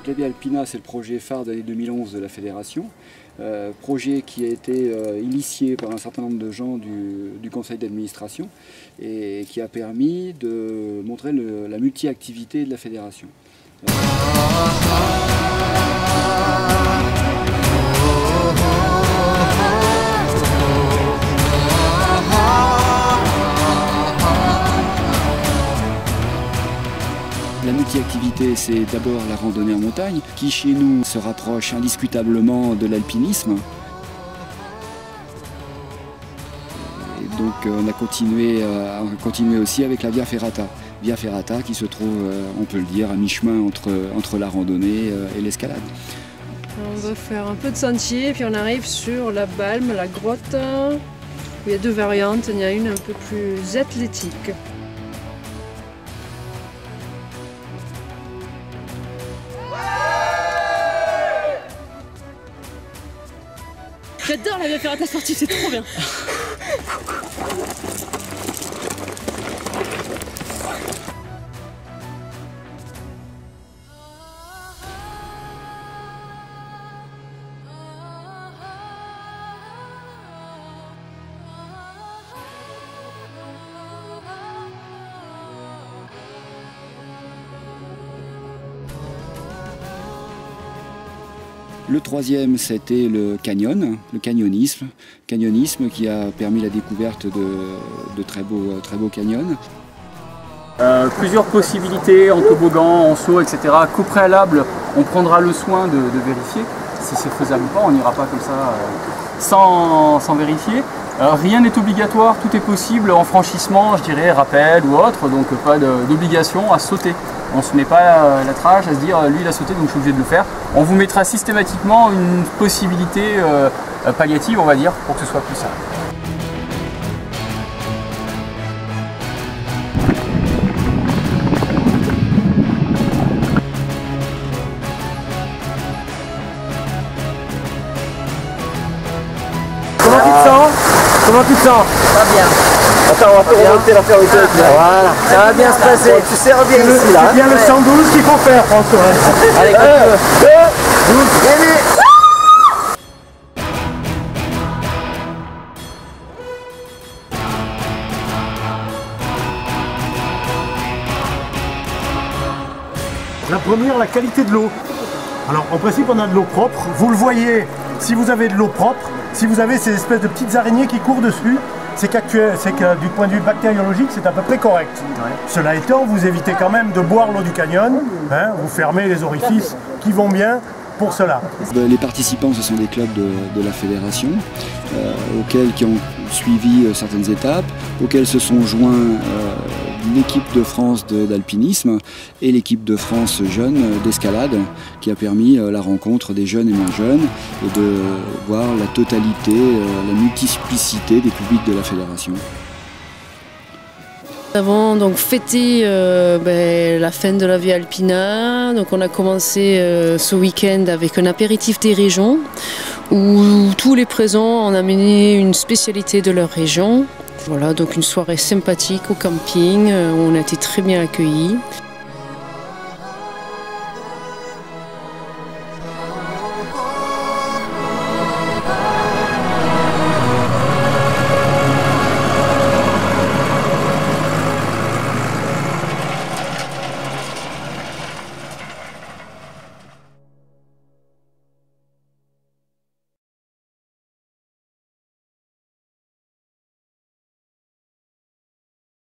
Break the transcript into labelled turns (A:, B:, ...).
A: la Via Alpina, c'est le projet phare de l'année 2011 de la fédération. Projet qui a été initié par un certain nombre de gens du conseil d'administration et qui a permis de montrer la multi-activité de la fédération. La multi-activité, c'est d'abord la randonnée en montagne, qui chez nous se rapproche indiscutablement de l'alpinisme. Donc on a continué aussi avec la Via Ferrata. Via Ferrata qui se trouve, on peut le dire, à mi-chemin entre la randonnée et l'escalade.
B: On va faire un peu de sentier, puis on arrive sur la Balme, la grotte. Il y a deux variantes, il y a une un peu plus athlétique.
C: J'adore la Via Ferrata sportive, c'est trop bien.
A: Le troisième, c'était le canyonisme qui a permis la découverte de très beaux canyons.
D: Plusieurs possibilités en toboggan, en saut, etc. Qu'au préalable, on prendra le soin de vérifier si c'est faisable ou pas. On n'ira pas comme ça sans vérifier. Rien n'est obligatoire, tout est possible en franchissement, je dirais, rappel ou autre, donc pas d'obligation à sauter. On ne se met pas la trage à se dire lui il a sauté donc je suis obligé de le faire. On vous mettra systématiquement une possibilité palliative, on va dire, pour que ce soit plus simple.
E: Comment tu te sens?
F: Pas bien.
E: Attends, on va remonter la fermeture.
F: Voilà, ça va bien se passer.
E: Tu serres bien ici là.
F: C'est bien le 112 qu'il faut faire, François.
E: Allez, 12, gagné.
G: La première, la qualité de l'eau. Alors en principe on a de l'eau propre, vous le voyez, si vous avez de l'eau propre, si vous avez ces espèces de petites araignées qui courent dessus, c'est que du point de vue bactériologique c'est à peu près correct. Ouais. Cela étant, vous évitez quand même de boire l'eau du canyon, hein, vous fermez les orifices qui vont bien pour cela.
A: Les participants, ce sont des clubs de la fédération, qui ont suivi certaines étapes, auxquels se sont joints l'équipe de France d'alpinisme et l'équipe de France jeune d'escalade, qui a permis la rencontre des jeunes et moins jeunes et de voir la totalité, la multiplicité des publics de la fédération.
B: Nous avons donc fêté la fin de la Via Alpina. Donc on a commencé ce week-end avec un apéritif des régions où tous les présents ont amené une spécialité de leur région. Voilà, donc une soirée sympathique au camping où on a été très bien accueillis.